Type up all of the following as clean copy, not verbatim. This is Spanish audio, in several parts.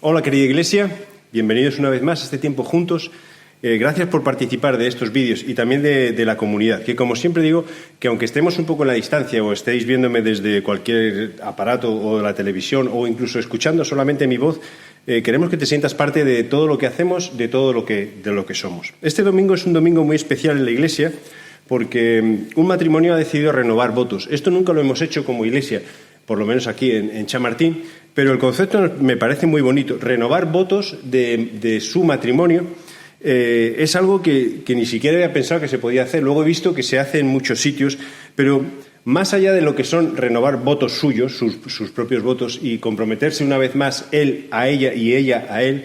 Hola querida Iglesia, bienvenidos una vez más a este tiempo juntos. Gracias por participar de estos vídeos y también de la comunidad, que como siempre digo, que aunque estemos un poco en la distancia o estéis viéndome desde cualquier aparato o de la televisión o incluso escuchando solamente mi voz, queremos que te sientas parte de todo lo que hacemos, de todo lo que somos. Este domingo es un domingo muy especial en la Iglesia porque un matrimonio ha decidido renovar votos. Esto nunca lo hemos hecho como Iglesia, por lo menos aquí en Chamartín, pero el concepto me parece muy bonito. Renovar votos de su matrimonio es algo que ni siquiera había pensado que se podía hacer. Luego he visto que se hace en muchos sitios, pero más allá de lo que son renovar votos suyos, sus propios votos, y comprometerse una vez más él a ella y ella a él,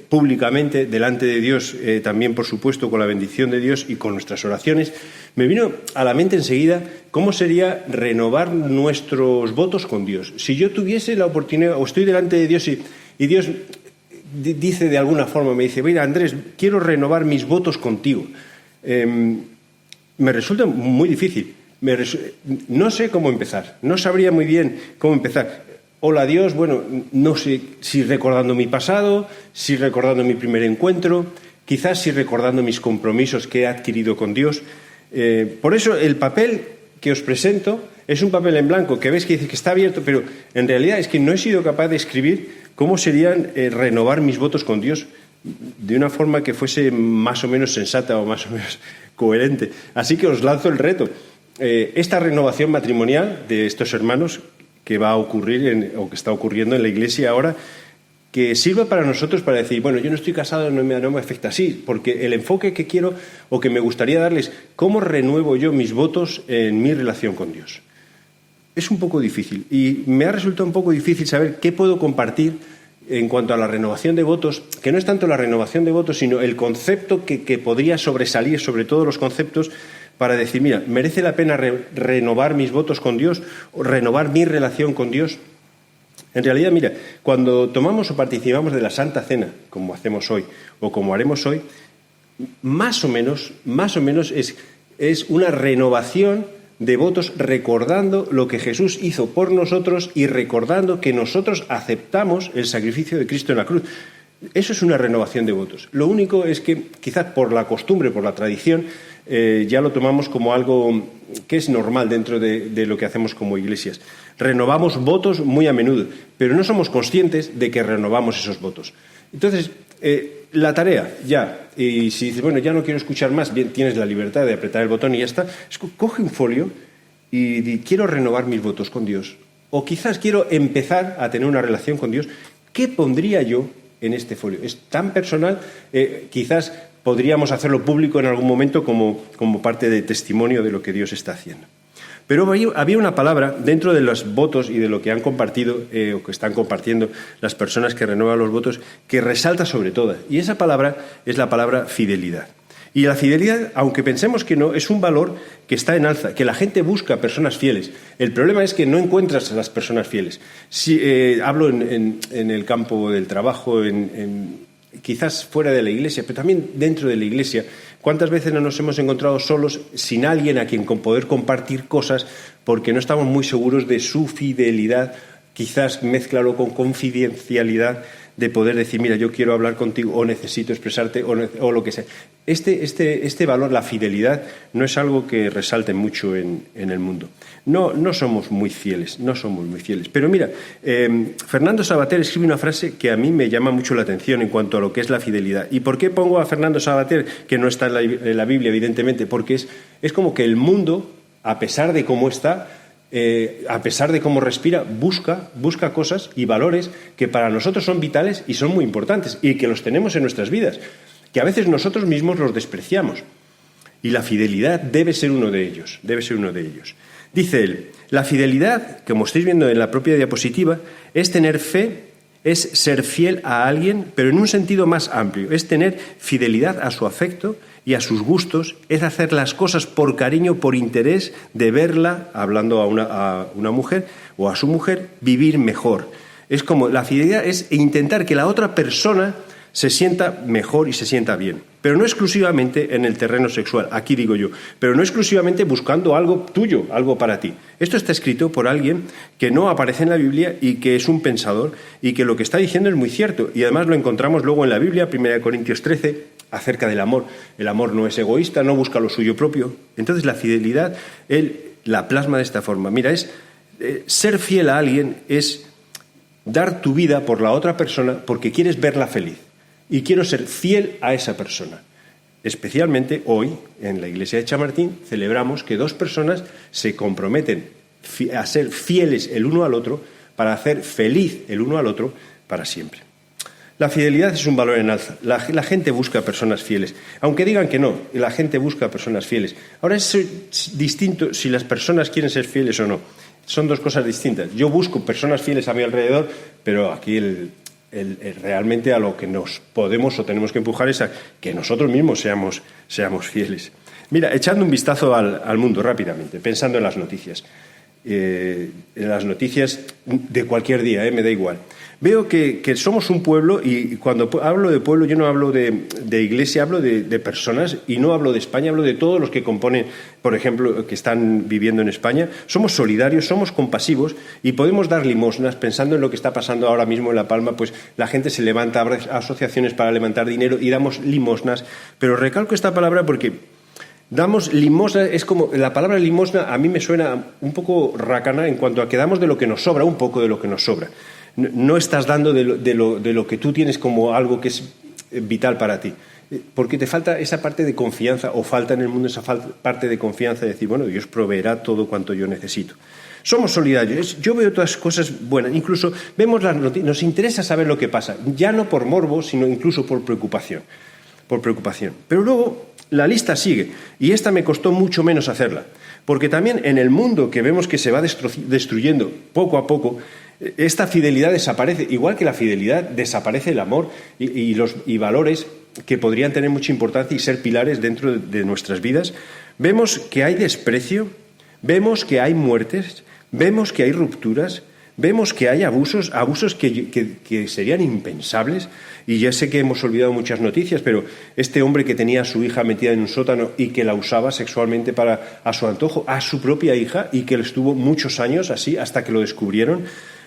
públicamente, delante de Dios, también por supuesto con la bendición de Dios y con nuestras oraciones, me vino a la mente enseguida cómo sería renovar nuestros votos con Dios. Si yo tuviese la oportunidad, o estoy delante de Dios y Dios dice de alguna forma, me dice, mira Andrés, quiero renovar mis votos contigo. Me resulta muy difícil. No sé cómo empezar, no sabría muy bien cómo empezar. Hola Dios, bueno, no sé si recordando mi pasado, si recordando mi primer encuentro, quizás si recordando mis compromisos que he adquirido con Dios. Por eso el papel que os presento es un papel en blanco, que ves que dice que está abierto, pero en realidad es que no he sido capaz de escribir cómo serían renovar mis votos con Dios de una forma que fuese más o menos sensata o más o menos coherente. Así que os lanzo el reto. Esta renovación matrimonial de estos hermanos que va a ocurrir o que está ocurriendo en la Iglesia ahora, que sirva para nosotros para decir, bueno, yo no estoy casado, no me afecta así, porque el enfoque que quiero o que me gustaría darles, ¿cómo renuevo yo mis votos en mi relación con Dios? Es un poco difícil y me ha resultado un poco difícil saber qué puedo compartir en cuanto a la renovación de votos, que no es tanto la renovación de votos, sino el concepto que podría sobresalir sobre todos los conceptos para decir, mira, ¿merece la pena renovar mis votos con Dios o renovar mi relación con Dios? En realidad, mira, cuando tomamos o participamos de la Santa Cena, como hacemos hoy o como haremos hoy, más o menos es una renovación de votos recordando lo que Jesús hizo por nosotros y recordando que nosotros aceptamos el sacrificio de Cristo en la cruz. Eso es una renovación de votos. Lo único es que quizás por la costumbre, por la tradición, ya lo tomamos como algo que es normal dentro de lo que hacemos como iglesias. Renovamos votos muy a menudo, pero no somos conscientes de que renovamos esos votos. Entonces, la tarea ya, y si dices, bueno, ya no quiero escuchar más, bien, tienes la libertad de apretar el botón y ya está, coge un folio y di, quiero renovar mis votos con Dios. O quizás quiero empezar a tener una relación con Dios. ¿Qué pondría yo en este folio? Es tan personal, quizás podríamos hacerlo público en algún momento como parte de testimonio de lo que Dios está haciendo. Pero había una palabra dentro de los votos y de lo que han compartido o que están compartiendo las personas que renuevan los votos que resalta sobre todas. Y esa palabra es la palabra fidelidad. Y la fidelidad, aunque pensemos que no, es un valor que está en alza, que la gente busca personas fieles. El problema es que no encuentras a las personas fieles. Si, hablo en el campo del trabajo, quizás fuera de la Iglesia, pero también dentro de la Iglesia. ¿Cuántas veces no nos hemos encontrado solos, sin alguien a quien poder compartir cosas, porque no estamos muy seguros de su fidelidad? Quizás mézclalo con confidencialidad, de poder decir, mira, yo quiero hablar contigo o necesito expresarte o lo que sea. Este valor, la fidelidad, no es algo que resalte mucho en el mundo. No somos muy fieles. Pero mira, Fernando Savater escribe una frase que a mí me llama mucho la atención en cuanto a lo que es la fidelidad. ¿Y por qué pongo a Fernando Savater, que no está en la Biblia, evidentemente? Porque es como que el mundo, a pesar de cómo está, a pesar de cómo respira, busca cosas y valores que para nosotros son vitales y son muy importantes y que los tenemos en nuestras vidas, que a veces nosotros mismos los despreciamos. Y la fidelidad debe ser uno de ellos. Dice él, la fidelidad, como estáis viendo en la propia diapositiva, es tener fe, es ser fiel a alguien, pero en un sentido más amplio, es tener fidelidad a su afecto y a sus gustos, es hacer las cosas por cariño, por interés de verla, hablando a una mujer o a su mujer, vivir mejor. Es como la fidelidad es intentar que la otra persona se sienta mejor y se sienta bien. pero no exclusivamente en el terreno sexual, aquí digo yo, pero no exclusivamente buscando algo tuyo, algo para ti. Esto está escrito por alguien que no aparece en la Biblia y que es un pensador y que lo que está diciendo es muy cierto. Y además lo encontramos luego en la Biblia, 1 Corintios 13, acerca del amor. El amor no es egoísta, no busca lo suyo propio. Entonces la fidelidad, él la plasma de esta forma. Mira, ser fiel a alguien es dar tu vida por la otra persona porque quieres verla feliz. Y quiero ser fiel a esa persona. Especialmente hoy, en la iglesia de Chamartín, celebramos que 2 personas se comprometen a ser fieles el uno al otro para hacer feliz el uno al otro para siempre. La fidelidad es un valor en alza. La gente busca personas fieles. Aunque digan que no, la gente busca personas fieles. Ahora es distinto si las personas quieren ser fieles o no. Son 2 cosas distintas. Yo busco personas fieles a mi alrededor, pero aquí realmente a lo que nos podemos o tenemos que empujar es a que nosotros mismos seamos fieles. Mira, echando un vistazo al mundo rápidamente, pensando en las noticias. En las noticias de cualquier día, me da igual. Veo que somos un pueblo, y cuando hablo de pueblo yo no hablo de iglesia, hablo de personas, y no hablo de España, hablo de todos los que componen, por ejemplo, que están viviendo en España. Somos solidarios, somos compasivos y podemos dar limosnas. Pensando en lo que está pasando ahora mismo en La Palma, pues la gente se levanta, abre asociaciones para levantar dinero y damos limosnas. Pero recalco esta palabra porque damos limosna, es como la palabra limosna a mí me suena un poco rácana en cuanto a que damos de lo que nos sobra, un poco de lo que nos sobra. No estás dando de lo que tú tienes como algo que es vital para ti, porque te falta esa parte de confianza, o falta en el mundo esa parte de confianza de decir, bueno, Dios proveerá todo cuanto yo necesito. Somos solidarios. Yo veo todas cosas buenas, incluso vemos las noticias, nos interesa saber lo que pasa, ya no por morbo, sino incluso por preocupación. Pero luego la lista sigue, y esta me costó mucho menos hacerla, porque también en el mundo que vemos que se va destruyendo poco a poco, esta fidelidad desaparece, igual que la fidelidad desaparece el amor y valores que podrían tener mucha importancia y ser pilares dentro de nuestras vidas. Vemos que hay desprecio, vemos que hay muertes, vemos que hay rupturas, vemos que hay abusos que serían impensables. Y ya sé que hemos olvidado muchas noticias, pero este hombre que tenía a su hija metida en un sótano y que la usaba sexualmente a su antojo, a su propia hija, y que estuvo muchos años así hasta que lo descubrieron,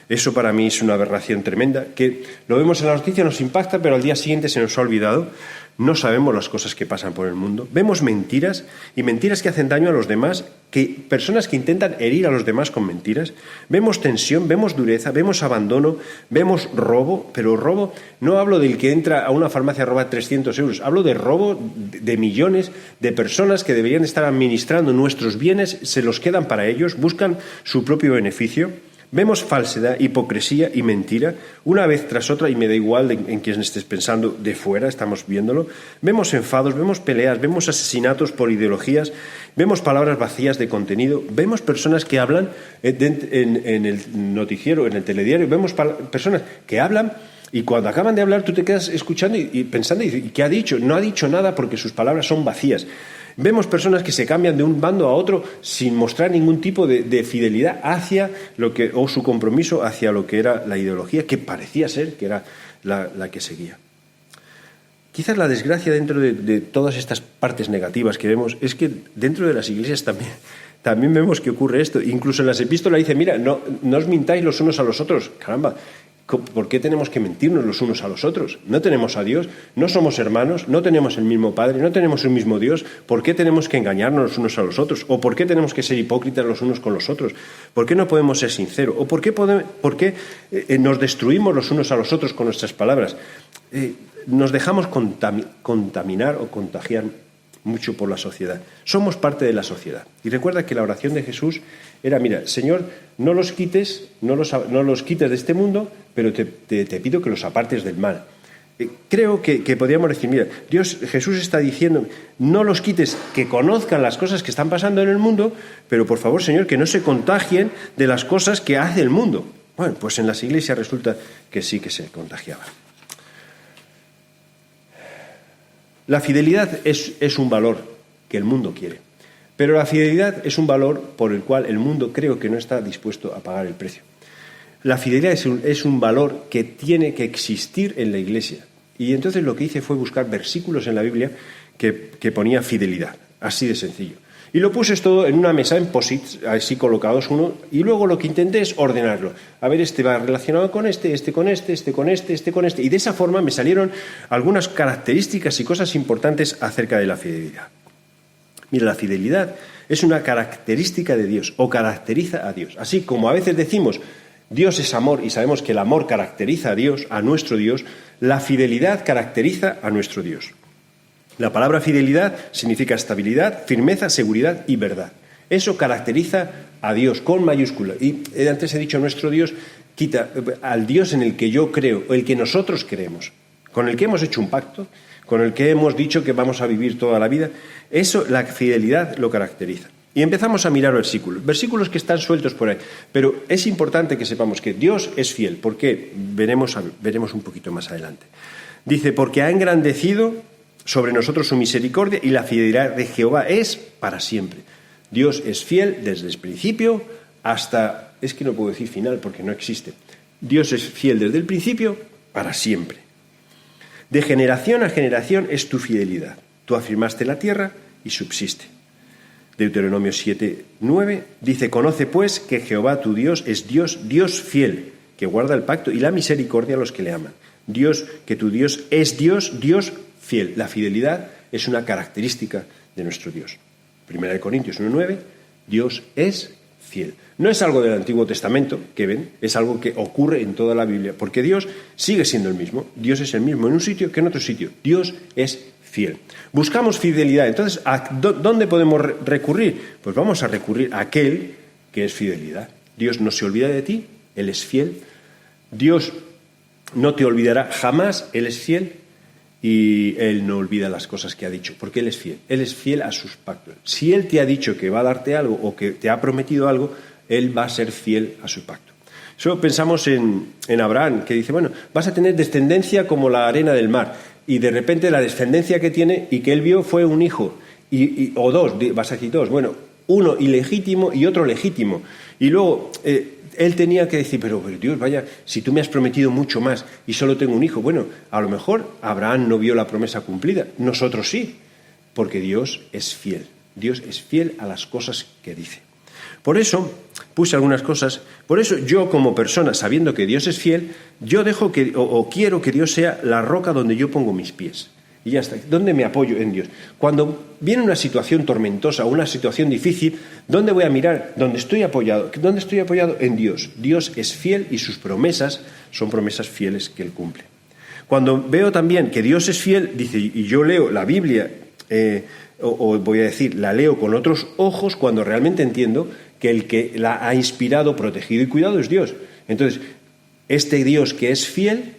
eso para mí es una aberración tremenda, que lo vemos en la noticia, nos impacta, pero al día siguiente se nos ha olvidado. No sabemos las cosas que pasan por el mundo. Vemos mentiras, y mentiras que hacen daño a los demás, personas que intentan herir a los demás con mentiras. Vemos tensión, vemos dureza, vemos abandono, vemos robo, pero robo, no hablo del que entra a una farmacia a robar 300 euros, hablo de robo de millones de personas que deberían estar administrando nuestros bienes, se los quedan para ellos, buscan su propio beneficio. Vemos falsedad, hipocresía y mentira, una vez tras otra, y me da igual en quién estés pensando, de fuera estamos viéndolo. Vemos enfados, vemos peleas, vemos asesinatos por ideologías, vemos palabras vacías de contenido, vemos personas que hablan en el noticiero, en el telediario, vemos personas que hablan, y cuando acaban de hablar tú te quedas escuchando y pensando, ¿y qué ha dicho? No ha dicho nada porque sus palabras son vacías. Vemos personas que se cambian de un bando a otro sin mostrar ningún tipo de fidelidad hacia o su compromiso hacia lo que era la ideología, que parecía ser que era la que seguía. Quizás la desgracia dentro de todas estas partes negativas que vemos es que dentro de las iglesias también vemos que ocurre esto. Incluso en las epístolas dice, mira, no os mintáis los unos a los otros. Caramba, ¿por qué tenemos que mentirnos los unos a los otros? No tenemos a Dios, no somos hermanos, no tenemos el mismo Padre, no tenemos el mismo Dios. ¿Por qué tenemos que engañarnos los unos a los otros? ¿O por qué tenemos que ser hipócritas los unos con los otros? ¿Por qué no podemos ser sinceros? ¿O por qué nos destruimos los unos a los otros con nuestras palabras? Nos dejamos contaminar o contagiar mucho por la sociedad. Somos parte de la sociedad. Y recuerda que la oración de Jesús era, mira, Señor, no los quites de este mundo, pero te pido que los apartes del mal. Creo que podríamos decir, mira, Jesús está diciendo, no los quites, que conozcan las cosas que están pasando en el mundo, pero por favor, Señor, que no se contagien de las cosas que hace el mundo. Bueno, pues en las iglesias resulta que sí que se contagiaba. La fidelidad es un valor que el mundo quiere, pero la fidelidad es un valor por el cual el mundo creo que no está dispuesto a pagar el precio. La fidelidad es un valor que tiene que existir en la iglesia, Y entonces lo que hice fue buscar versículos en la Biblia que ponía fidelidad, así de sencillo. Y lo puse todo en una mesa en posits, así colocados uno, y luego lo que intenté es ordenarlo. A ver, este va relacionado con este con este, este con este, este con este. Y de esa forma me salieron algunas características y cosas importantes acerca de la fidelidad. Mira, la fidelidad es una característica de Dios, o caracteriza a Dios. Así como a veces decimos, Dios es amor, y sabemos que el amor caracteriza a Dios, a nuestro Dios, la fidelidad caracteriza a nuestro Dios. La palabra fidelidad significa estabilidad, firmeza, seguridad y verdad. Eso caracteriza a Dios con mayúscula. Y antes he dicho nuestro Dios, quita al Dios en el que yo creo, el que nosotros creemos, con el que hemos hecho un pacto, con el que hemos dicho que vamos a vivir toda la vida. Eso, la fidelidad lo caracteriza. Y empezamos a mirar versículos que están sueltos por ahí. Pero es importante que sepamos que Dios es fiel. ¿Por qué? Veremos un poquito más adelante. Dice, porque ha engrandecido sobre nosotros su misericordia y la fidelidad de Jehová es para siempre. Dios es fiel desde el principio hasta, es que no puedo decir final porque no existe. Dios es fiel desde el principio para siempre. De generación a generación es tu fidelidad. Tú afirmaste la tierra y subsiste. Deuteronomio 7:9 dice, conoce pues que Jehová tu Dios es Dios fiel, que guarda el pacto y la misericordia a los que le aman. Dios, que tu Dios es Dios fiel. La fidelidad es una característica de nuestro Dios. 1 Corintios 1:9, Dios es fiel. No es algo del Antiguo Testamento, que ven, es algo que ocurre en toda la Biblia, porque Dios sigue siendo el mismo. Dios es el mismo en un sitio que en otro sitio. Dios es fiel. Buscamos fidelidad. Entonces, ¿a dónde podemos recurrir? Pues vamos a recurrir a aquel que es fidelidad. Dios no se olvida de ti, Él es fiel. Dios no te olvidará jamás, Él es fiel. Y Él no olvida las cosas que ha dicho, porque Él es fiel. Él es fiel a sus pactos. Si Él te ha dicho que va a darte algo o que te ha prometido algo, Él va a ser fiel a su pacto. Eso pensamos en Abraham, que dice, bueno, vas a tener descendencia como la arena del mar. Y de repente la descendencia que tiene y que él vio fue un hijo, o dos, vas a decir dos, bueno, uno ilegítimo y otro legítimo. Y luego él tenía que decir, pero Dios, vaya, si tú me has prometido mucho más y solo tengo un hijo. Bueno, a lo mejor Abraham no vio la promesa cumplida, nosotros sí, porque Dios es fiel. Dios es fiel a las cosas que dice. Por eso puse algunas cosas, por eso yo como persona, sabiendo que Dios es fiel, yo dejo o quiero que Dios sea la roca donde yo pongo mis pies. Y ya está, ¿dónde me apoyo? En Dios. Cuando viene una situación tormentosa, una situación difícil, ¿dónde voy a mirar? ¿Dónde estoy apoyado? ¿Dónde estoy apoyado? En Dios. Dios es fiel y sus promesas son promesas fieles que Él cumple. Cuando veo también que Dios es fiel, dice, y yo leo la Biblia, o voy a decir, la leo con otros ojos cuando realmente entiendo que el que la ha inspirado, protegido y cuidado es Dios. Entonces, este Dios que es fiel,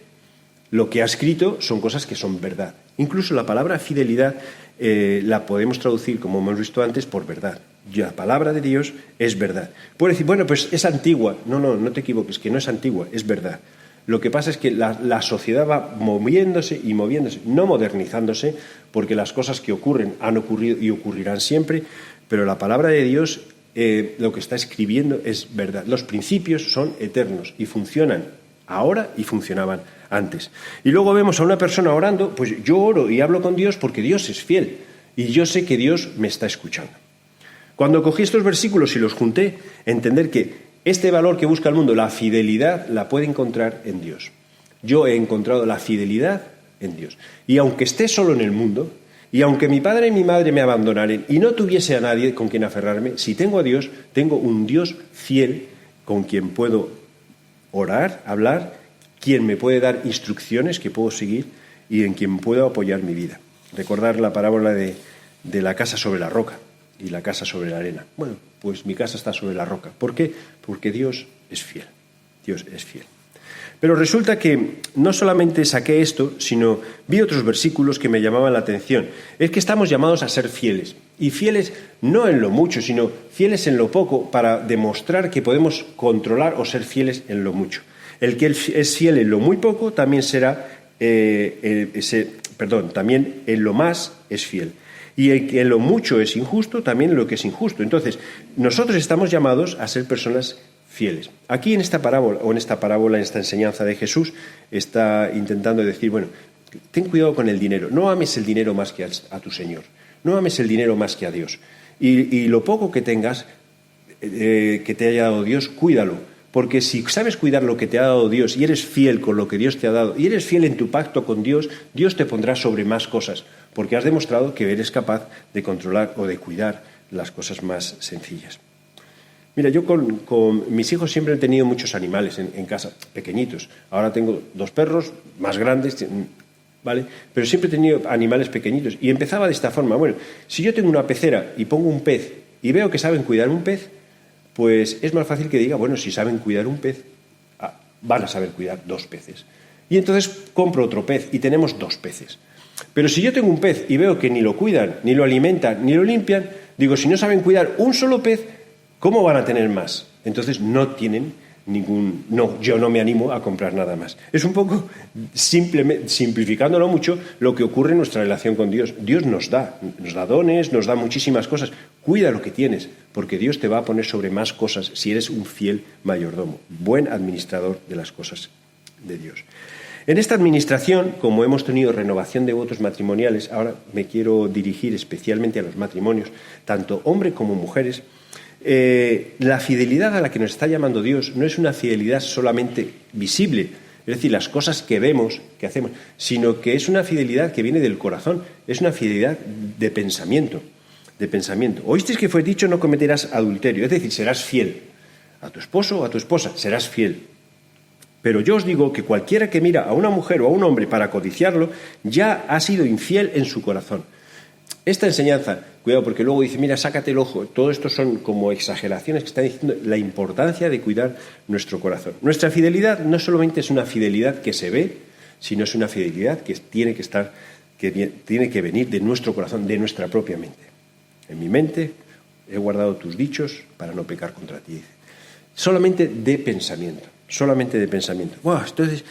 lo que ha escrito son cosas que son verdad. Incluso la palabra fidelidad la podemos traducir, como hemos visto antes, por verdad. La palabra de Dios es verdad. Puede decir, bueno, pues es antigua. No te equivoques, que no es antigua, es verdad. Lo que pasa es que la sociedad va moviéndose y moviéndose, no modernizándose, porque las cosas que ocurren han ocurrido y ocurrirán siempre, pero la palabra de Dios, lo que está escribiendo es verdad. Los principios son eternos y funcionan ahora y funcionaban antes. Y luego vemos a una persona orando, pues yo oro y hablo con Dios porque Dios es fiel y yo sé que Dios me está escuchando. Cuando cogí estos versículos y los junté, entender que este valor que busca el mundo, la fidelidad, la puede encontrar en Dios. Yo he encontrado la fidelidad en Dios. Y aunque esté solo en el mundo, y aunque mi padre y mi madre me abandonaren y no tuviese a nadie con quien aferrarme, si tengo a Dios, tengo un Dios fiel con quien puedo orar, hablar, quien me puede dar instrucciones que puedo seguir y en quien puedo apoyar mi vida. Recordar la parábola de la casa sobre la roca y la casa sobre la arena. Bueno, pues mi casa está sobre la roca. ¿Por qué? Porque Dios es fiel. Dios es fiel. Pero resulta que no solamente saqué esto, sino vi otros versículos que me llamaban la atención. Es que estamos llamados a ser fieles. Y fieles no en lo mucho, sino fieles en lo poco, para demostrar que podemos controlar o ser fieles en lo mucho. El que es fiel en lo muy poco también será, también en lo más es fiel. Y el que en lo mucho es injusto, también en lo que es injusto. Entonces, nosotros estamos llamados a ser personas fieles. Aquí en esta parábola, en esta enseñanza de Jesús, está intentando decir, bueno, Ten cuidado con el dinero. No ames el dinero más que a tu Señor. No ames el dinero más que a Dios. Y lo poco que tengas, que te haya dado Dios, cuídalo. Porque si sabes cuidar lo que te ha dado Dios y eres fiel con lo que Dios te ha dado y eres fiel en tu pacto con Dios, Dios te pondrá sobre más cosas, porque has demostrado que eres capaz de controlar o de cuidar las cosas más sencillas. Mira, yo con mis hijos siempre he tenido muchos animales en casa, pequeñitos. Ahora tengo 2 perros más grandes, ¿vale? Pero siempre he tenido animales pequeñitos. Y empezaba de esta forma. Bueno, si yo tengo una pecera y pongo un pez y veo que saben cuidar un pez, pues es más fácil que diga, bueno, si saben cuidar un pez, van a saber cuidar 2 peces. Y entonces compro otro pez y tenemos 2 peces. Pero si yo tengo un pez y veo que ni lo cuidan, ni lo alimentan, ni lo limpian, digo, si no saben cuidar un solo pez, ¿cómo van a tener más? Entonces no tienen yo no me animo a comprar nada más. Es un poco, simplificándolo mucho, lo que ocurre en nuestra relación con Dios. Dios nos da dones, nos da muchísimas cosas. Cuida lo que tienes, porque Dios te va a poner sobre más cosas si eres un fiel mayordomo, buen administrador de las cosas de Dios. En esta administración, como hemos tenido renovación de votos matrimoniales, ahora me quiero dirigir especialmente a los matrimonios, tanto hombres como mujeres. La fidelidad a la que nos está llamando Dios no es una fidelidad solamente visible, es decir, las cosas que vemos, que hacemos, sino que es una fidelidad que viene del corazón, es una fidelidad de pensamiento. Oísteis que fue dicho, no cometerás adulterio, es decir, serás fiel a tu esposo o a tu esposa, serás fiel. Pero yo os digo que cualquiera que mira a una mujer o a un hombre para codiciarlo, ya ha sido infiel en su corazón. Esta enseñanza, cuidado, porque luego dice, mira, sácate el ojo. Todo esto son como exageraciones que están diciendo la importancia de cuidar nuestro corazón. Nuestra fidelidad no solamente es una fidelidad que se ve, sino es una fidelidad que tiene que venir de nuestro corazón, de nuestra propia mente. En mi mente he guardado tus dichos para no pecar contra ti. Solamente de pensamiento. Entonces,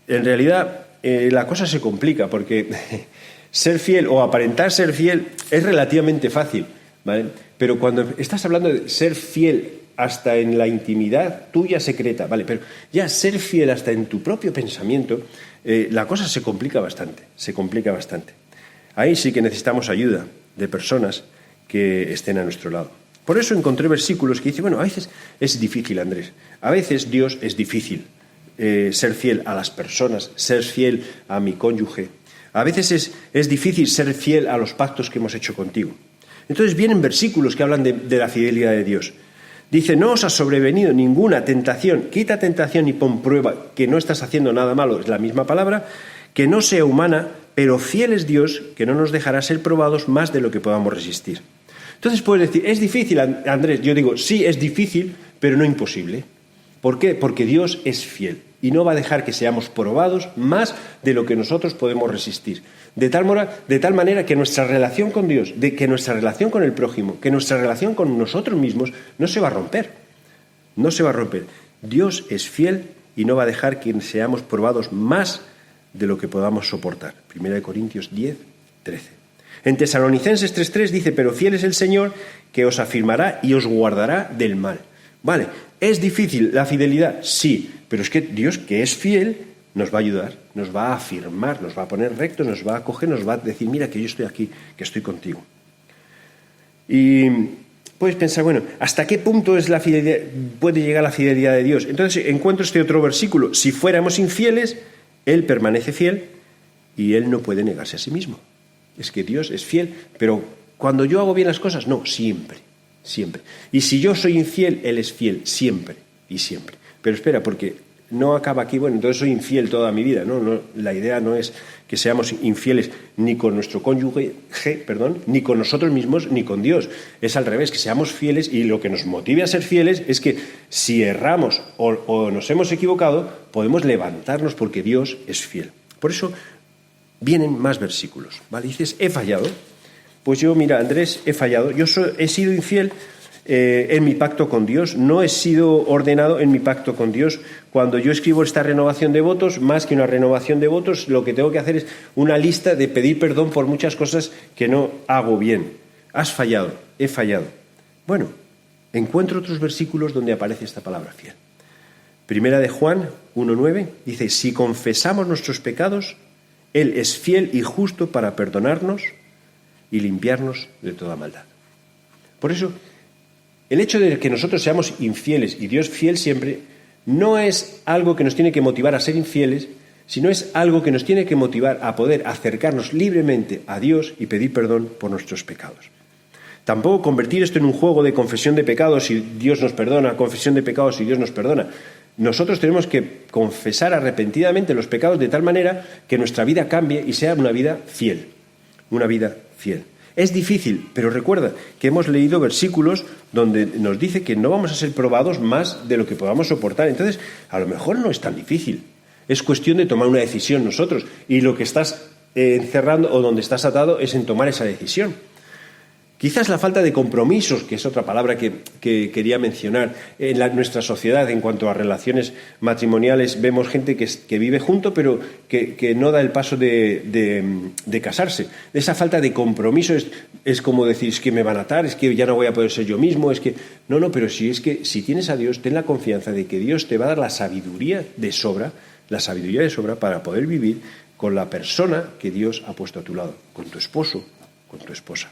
en realidad, la cosa se complica porque ser fiel o aparentar ser fiel es relativamente fácil, ¿vale? Pero cuando estás hablando de ser fiel hasta en la intimidad tuya secreta, ¿vale? Pero ya ser fiel hasta en tu propio pensamiento, la cosa se complica bastante. Ahí sí que necesitamos ayuda de personas que estén a nuestro lado. Por eso encontré versículos que dicen, bueno, a veces es difícil, Andrés. A veces Dios es difícil ser fiel a las personas, ser fiel a mi cónyuge. A veces es difícil ser fiel a los pactos que hemos hecho contigo. Entonces vienen versículos que hablan de la fidelidad de Dios. Dice, no os ha sobrevenido ninguna tentación. Quita tentación y pon prueba que no estás haciendo nada malo. Es la misma palabra. Que no sea humana, pero fiel es Dios, que no nos dejará ser probados más de lo que podamos resistir. Entonces puedes decir, ¿es difícil, Andrés? Yo digo, sí, es difícil, pero no imposible. ¿Por qué? Porque Dios es fiel y no va a dejar que seamos probados más de lo que nosotros podemos resistir. De tal manera que nuestra relación con Dios, que nuestra relación con el prójimo, que nuestra relación con nosotros mismos no se va a romper. No se va a romper. Dios es fiel y no va a dejar que seamos probados más de lo que podamos soportar. 1 Corintios 10, 13. En Tesalonicenses 3:3 dice, pero fiel es el Señor que os afirmará y os guardará del mal. Vale, ¿es difícil la fidelidad? Sí, pero es que Dios, que es fiel, nos va a ayudar, nos va a afirmar, nos va a poner rectos, nos va a acoger, nos va a decir, mira que yo estoy aquí, que estoy contigo. Y puedes pensar, bueno, ¿hasta qué punto es la fidelidad, puede llegar la fidelidad de Dios? Entonces encuentro este otro versículo. Si fuéramos infieles, Él permanece fiel y Él no puede negarse a sí mismo. Es que Dios es fiel, pero cuando yo hago bien las cosas, no, siempre. Y si yo soy infiel, Él es fiel, siempre y siempre. Pero espera, porque no acaba aquí, bueno, entonces soy infiel toda mi vida. No, la idea no es que seamos infieles ni con nuestro cónyuge, ni con nosotros mismos, ni con Dios. Es al revés, que seamos fieles, y lo que nos motive a ser fieles es que si erramos o nos hemos equivocado, podemos levantarnos porque Dios es fiel. Por eso vienen más versículos, ¿vale? Dices, he fallado. Pues yo, mira, Andrés, he fallado. Yo he sido infiel en mi pacto con Dios. No he sido ordenado en mi pacto con Dios. Cuando yo escribo esta renovación de votos, más que una renovación de votos, lo que tengo que hacer es una lista de pedir perdón por muchas cosas que no hago bien. Has fallado, he fallado. Bueno, encuentro otros versículos donde aparece esta palabra fiel. Primera de Juan 1:9 dice, si confesamos nuestros pecados, Él es fiel y justo para perdonarnos y limpiarnos de toda maldad. Por eso, el hecho de que nosotros seamos infieles y Dios fiel siempre, no es algo que nos tiene que motivar a ser infieles, sino es algo que nos tiene que motivar a poder acercarnos libremente a Dios y pedir perdón por nuestros pecados. Tampoco convertir esto en un juego de confesión de pecados y Dios nos perdona, confesión de pecados y Dios nos perdona. Nosotros tenemos que confesar arrepentidamente los pecados de tal manera que nuestra vida cambie y sea una vida fiel. Una vida fiel. Es difícil, pero recuerda que hemos leído versículos donde nos dice que no vamos a ser probados más de lo que podamos soportar. Entonces, a lo mejor no es tan difícil. Es cuestión de tomar una decisión nosotros. Y lo que estás encerrando o donde estás atado es en tomar esa decisión. Quizás la falta de compromisos, que es otra palabra que quería mencionar, en nuestra sociedad en cuanto a relaciones matrimoniales vemos gente que vive junto pero que no da el paso de casarse. Esa falta de compromiso es como decir, es que me van a atar, es que ya no voy a poder ser yo mismo, es que... No, pero si tienes a Dios, ten la confianza de que Dios te va a dar la sabiduría de sobra para poder vivir con la persona que Dios ha puesto a tu lado, con tu esposo, con tu esposa.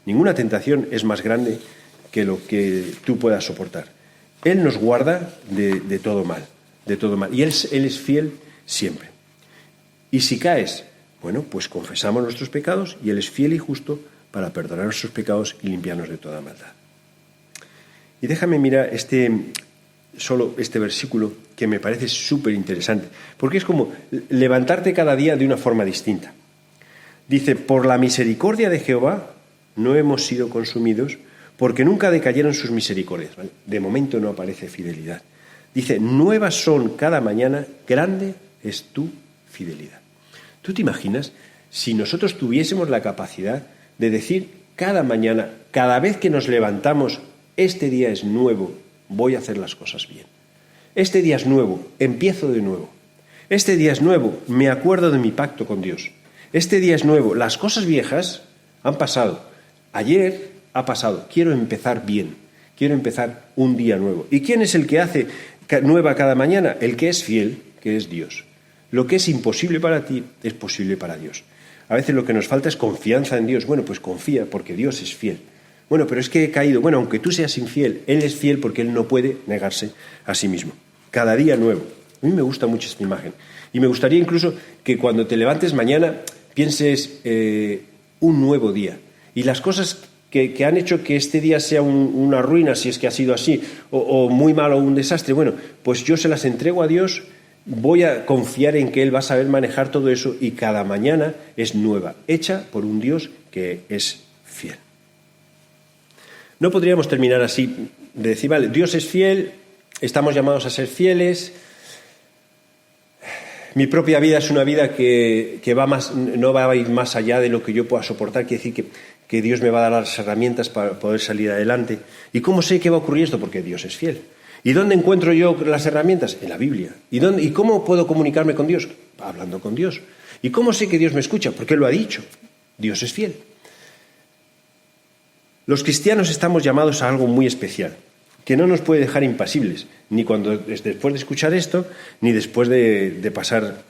Ninguna tentación es más grande que lo que tú puedas soportar. Él nos guarda de todo mal, Y Él es fiel siempre. Y si caes, bueno, pues confesamos nuestros pecados y Él es fiel y justo para perdonar nuestros pecados y limpiarnos de toda maldad. Y déjame mirar solo este versículo que me parece súper interesante, porque es como levantarte cada día de una forma distinta. Dice, por la misericordia de Jehová no hemos sido consumidos porque nunca decayeron sus misericordias. ¿Vale? De momento no aparece fidelidad. Dice, nuevas son cada mañana, grande es tu fidelidad. ¿Tú te imaginas si nosotros tuviésemos la capacidad de decir cada mañana, cada vez que nos levantamos, este día es nuevo, voy a hacer las cosas bien? Este día es nuevo, empiezo de nuevo. Este día es nuevo, me acuerdo de mi pacto con Dios. Este día es nuevo, las cosas viejas han pasado. Ayer ha pasado, quiero empezar bien, quiero empezar un día nuevo. ¿Y quién es el que hace nueva cada mañana? El que es fiel, que es Dios. Lo que es imposible para ti es posible para Dios. A veces lo que nos falta es confianza en Dios. Bueno, pues confía porque Dios es fiel. Bueno, pero es que he caído. Bueno, aunque tú seas infiel, Él es fiel porque Él no puede negarse a sí mismo. Cada día nuevo. A mí me gusta mucho esta imagen. Y me gustaría incluso que cuando te levantes mañana pienses un nuevo día. Y las cosas que han hecho que este día sea una ruina, si es que ha sido así, o muy malo o un desastre, bueno, pues yo se las entrego a Dios, voy a confiar en que Él va a saber manejar todo eso y cada mañana es nueva, hecha por un Dios que es fiel. No podríamos terminar así, de decir, vale, Dios es fiel, estamos llamados a ser fieles. Mi propia vida es una vida que no va a ir más allá de lo que yo pueda soportar. Quiere decir que Dios me va a dar las herramientas para poder salir adelante. ¿Y cómo sé que va a ocurrir esto? Porque Dios es fiel. ¿Y dónde encuentro yo las herramientas? En la Biblia. ¿Y cómo puedo comunicarme con Dios? Hablando con Dios. ¿Y cómo sé que Dios me escucha? Porque Él lo ha dicho. Dios es fiel. Los cristianos estamos llamados a algo muy especial, que no nos puede dejar impasibles, ni después de escuchar esto, ni después de pasar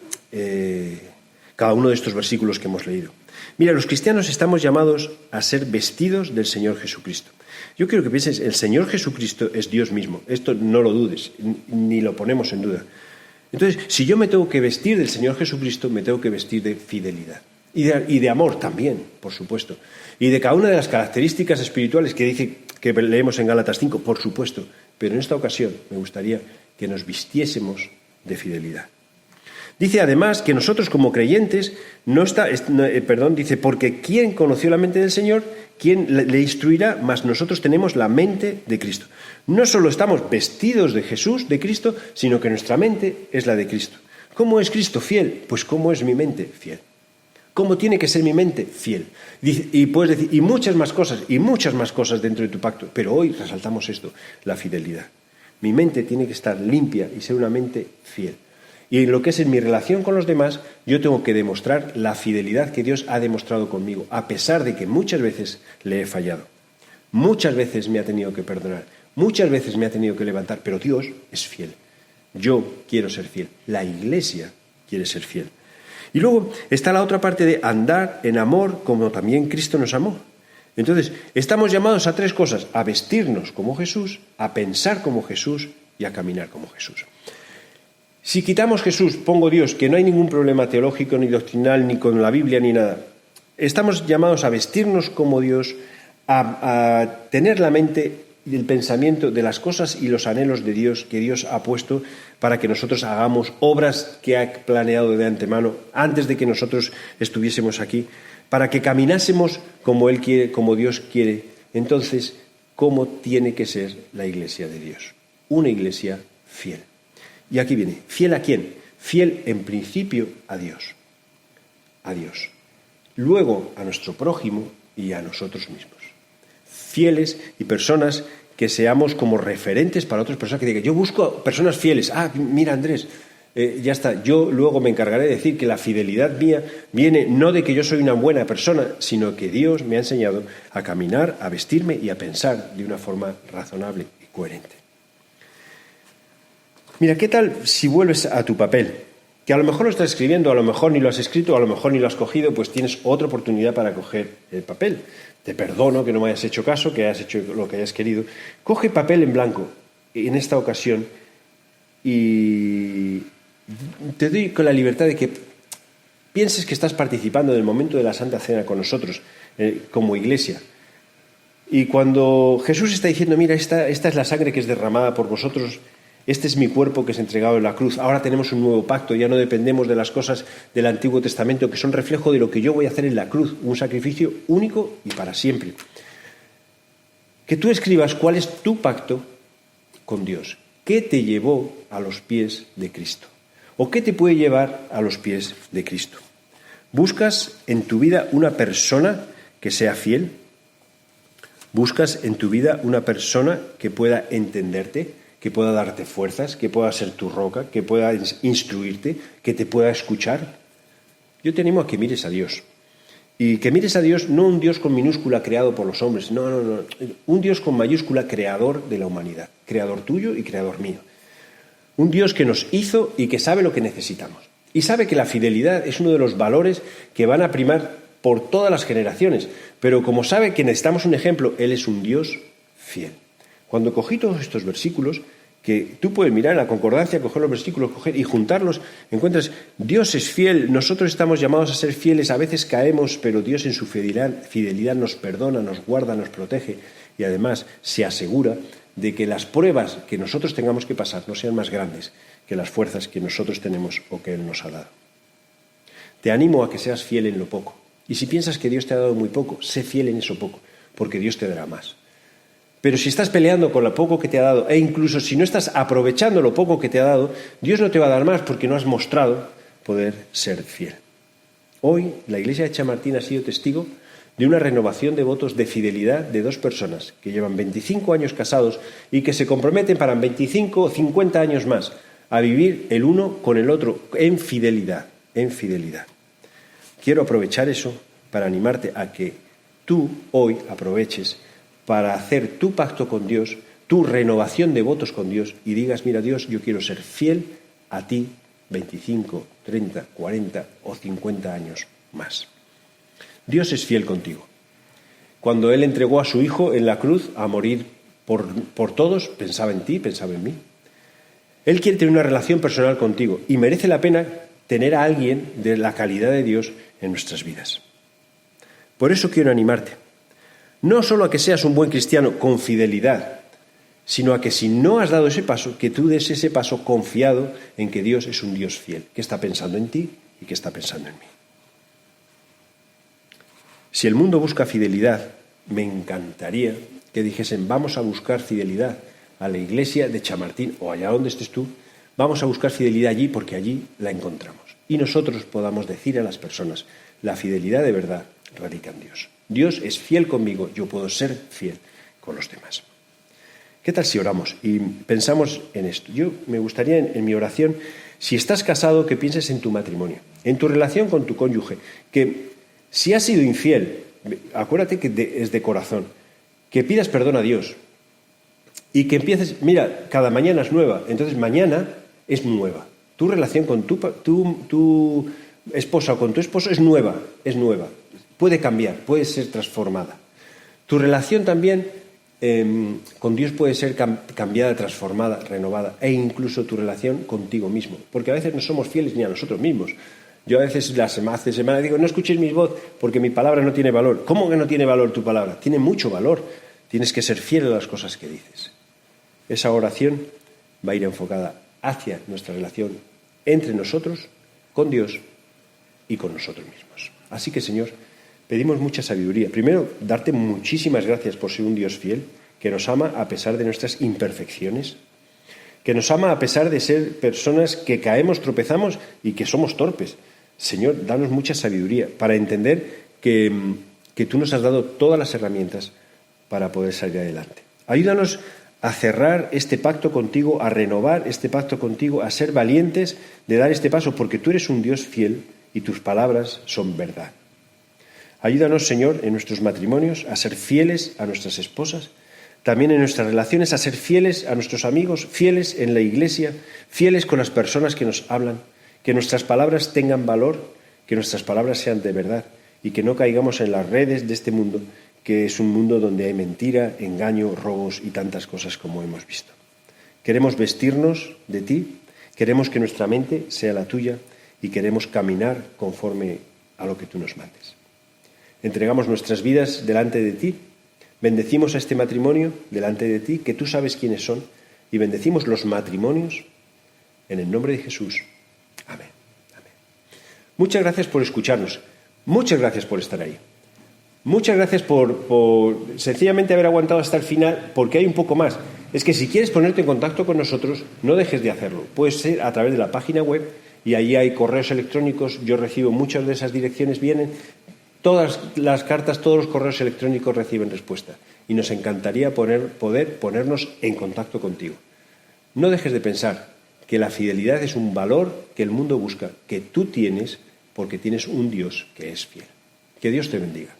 cada uno de estos versículos que hemos leído. Mira, los cristianos estamos llamados a ser vestidos del Señor Jesucristo. Yo quiero que pienses, el Señor Jesucristo es Dios mismo. Esto no lo dudes, ni lo ponemos en duda. Entonces, si yo me tengo que vestir del Señor Jesucristo, me tengo que vestir de fidelidad. Y de amor también, por supuesto. Y de cada una de las características espirituales que dice que leemos en Gálatas 5, por supuesto. Pero en esta ocasión me gustaría que nos vistiésemos de fidelidad. Dice además que nosotros como creyentes dice, porque ¿quién conoció la mente del Señor? ¿Quién le instruirá? Mas nosotros tenemos la mente de Cristo. No solo estamos vestidos de Jesús, de Cristo, sino que nuestra mente es la de Cristo. ¿Cómo es Cristo fiel? Pues ¿cómo es mi mente fiel? ¿Cómo tiene que ser mi mente? Fiel. Y puedes decir, y muchas más cosas dentro de tu pacto. Pero hoy resaltamos esto, la fidelidad. Mi mente tiene que estar limpia y ser una mente fiel. Y en lo que es en mi relación con los demás, yo tengo que demostrar la fidelidad que Dios ha demostrado conmigo, a pesar de que muchas veces le he fallado. Muchas veces me ha tenido que perdonar, muchas veces me ha tenido que levantar, pero Dios es fiel. Yo quiero ser fiel. La Iglesia quiere ser fiel. Y luego está la otra parte de andar en amor como también Cristo nos amó. Entonces, estamos llamados a 3 cosas: a vestirnos como Jesús, a pensar como Jesús y a caminar como Jesús. Si quitamos Jesús, pongo Dios, que no hay ningún problema teológico ni doctrinal ni con la Biblia ni nada. Estamos llamados a vestirnos como Dios, a tener la mente y el pensamiento de las cosas y los anhelos de Dios que Dios ha puesto para que nosotros hagamos obras que ha planeado de antemano antes de que nosotros estuviésemos aquí, para que caminásemos como Él quiere, como Dios quiere. Entonces, ¿cómo tiene que ser la iglesia de Dios? Una iglesia fiel. Y aquí viene, ¿fiel a quién? Fiel en principio a Dios. A Dios. Luego a nuestro prójimo y a nosotros mismos. Fieles y personas que seamos como referentes para otras personas, que digan, yo busco personas fieles. Ah, mira Andrés, ya está. Yo luego me encargaré de decir que la fidelidad mía viene no de que yo soy una buena persona, sino que Dios me ha enseñado a caminar, a vestirme y a pensar de una forma razonable y coherente. Mira, ¿qué tal si vuelves a tu papel? Que a lo mejor lo estás escribiendo, a lo mejor ni lo has escrito, a lo mejor ni lo has cogido, pues tienes otra oportunidad para coger el papel. Te perdono que no me hayas hecho caso, que hayas hecho lo que hayas querido. Coge papel en blanco en esta ocasión y te doy con la libertad de que pienses que estás participando del momento de la Santa Cena con nosotros, como iglesia. Y cuando Jesús está diciendo, mira, esta es la sangre que es derramada por vosotros, este es mi cuerpo que es entregado en la cruz. Ahora tenemos un nuevo pacto, ya no dependemos de las cosas del Antiguo Testamento, que son reflejo de lo que yo voy a hacer en la cruz, un sacrificio único y para siempre. Que tú escribas cuál es tu pacto con Dios. ¿Qué te llevó a los pies de Cristo? ¿O qué te puede llevar a los pies de Cristo? ¿Buscas en tu vida una persona que sea fiel? ¿Buscas en tu vida una persona que pueda entenderte, que pueda darte fuerzas, que pueda ser tu roca, que pueda instruirte, que te pueda escuchar? Yo te animo a que mires a Dios. Y que mires a Dios, no un Dios con minúscula creado por los hombres, no. Un Dios con mayúscula, creador de la humanidad, creador tuyo y creador mío. Un Dios que nos hizo y que sabe lo que necesitamos. Y sabe que la fidelidad es uno de los valores que van a primar por todas las generaciones. Pero como sabe que necesitamos un ejemplo, Él es un Dios fiel. Cuando cogí todos estos versículos, que tú puedes mirar en la concordancia, coger los versículos, coger y juntarlos, encuentras, Dios es fiel, nosotros estamos llamados a ser fieles, a veces caemos, pero Dios en su fidelidad nos perdona, nos guarda, nos protege y además se asegura de que las pruebas que nosotros tengamos que pasar no sean más grandes que las fuerzas que nosotros tenemos o que Él nos ha dado. Te animo a que seas fiel en lo poco. Y si piensas que Dios te ha dado muy poco, sé fiel en eso poco, porque Dios te dará más. Pero si estás peleando con lo poco que te ha dado, e incluso si no estás aprovechando lo poco que te ha dado, Dios no te va a dar más porque no has mostrado poder ser fiel. Hoy la iglesia de Chamartín ha sido testigo de una renovación de votos de fidelidad de 2 personas que llevan 25 años casados y que se comprometen para 25 o 50 años más a vivir el uno con el otro en fidelidad, en fidelidad. Quiero aprovechar eso para animarte a que tú hoy aproveches para hacer tu pacto con Dios, tu renovación de votos con Dios y digas, mira Dios, yo quiero ser fiel a ti 25, 30, 40 o 50 años más. Dios es fiel contigo. Cuando Él entregó a su Hijo en la cruz a morir por todos, pensaba en ti, pensaba en mí. Él quiere tener una relación personal contigo y merece la pena tener a alguien de la calidad de Dios en nuestras vidas. Por eso quiero animarte. No solo a que seas un buen cristiano con fidelidad, sino a que si no has dado ese paso, que tú des ese paso confiado en que Dios es un Dios fiel, que está pensando en ti y que está pensando en mí. Si el mundo busca fidelidad, me encantaría que dijesen, vamos a buscar fidelidad a la iglesia de Chamartín o allá donde estés tú, vamos a buscar fidelidad allí porque allí la encontramos. Y nosotros podamos decir a las personas, la fidelidad de verdad radica en Dios. Dios es fiel conmigo, yo puedo ser fiel con los demás. ¿Qué tal si oramos y pensamos en esto? Yo me gustaría en mi oración, si estás casado, que pienses en tu matrimonio, en tu relación con tu cónyuge, que si has sido infiel, acuérdate que es de corazón, que pidas perdón a Dios y que empieces, mira, cada mañana es nueva, entonces mañana es nueva. Tu relación con tu esposa o con tu esposo es nueva, puede cambiar, puede ser transformada. Tu relación también con Dios puede ser cambiada, transformada, renovada, e incluso tu relación contigo mismo, porque a veces no somos fieles ni a nosotros mismos. Yo a veces hace semana digo, no escuchéis mi voz porque mi palabra no tiene valor. ¿Cómo que no tiene valor tu palabra? Tiene mucho valor. Tienes que ser fiel a las cosas que dices. Esa oración va a ir enfocada hacia nuestra relación entre nosotros, con Dios y con nosotros mismos. Así que, Señor, pedimos mucha sabiduría. Primero, darte muchísimas gracias por ser un Dios fiel, que nos ama a pesar de nuestras imperfecciones, que nos ama a pesar de ser personas que caemos, tropezamos y que somos torpes. Señor, danos mucha sabiduría para entender que tú nos has dado todas las herramientas para poder salir adelante. Ayúdanos a cerrar este pacto contigo, a renovar este pacto contigo, a ser valientes de dar este paso, porque tú eres un Dios fiel y tus palabras son verdad. Ayúdanos, Señor, en nuestros matrimonios a ser fieles a nuestras esposas, también en nuestras relaciones a ser fieles a nuestros amigos, fieles en la iglesia, fieles con las personas que nos hablan, que nuestras palabras tengan valor, que nuestras palabras sean de verdad y que no caigamos en las redes de este mundo, que es un mundo donde hay mentira, engaño, robos y tantas cosas como hemos visto. Queremos vestirnos de ti, queremos que nuestra mente sea la tuya y queremos caminar conforme a lo que tú nos mandes. Entregamos nuestras vidas delante de ti, bendecimos a este matrimonio delante de ti, que tú sabes quiénes son, y bendecimos los matrimonios en el nombre de Jesús. Amén. Amén. Muchas gracias por escucharnos. Muchas gracias por estar ahí. Muchas gracias por sencillamente haber aguantado hasta el final, porque hay un poco más. Es que si quieres ponerte en contacto con nosotros, no dejes de hacerlo. Puede ser a través de la página web y allí hay correos electrónicos. Yo recibo muchas de esas direcciones, vienen. Todas las cartas, todos los correos electrónicos reciben respuesta. Y nos encantaría poder ponernos en contacto contigo. No dejes de pensar que la fidelidad es un valor que el mundo busca, que tú tienes porque tienes un Dios que es fiel. Que Dios te bendiga.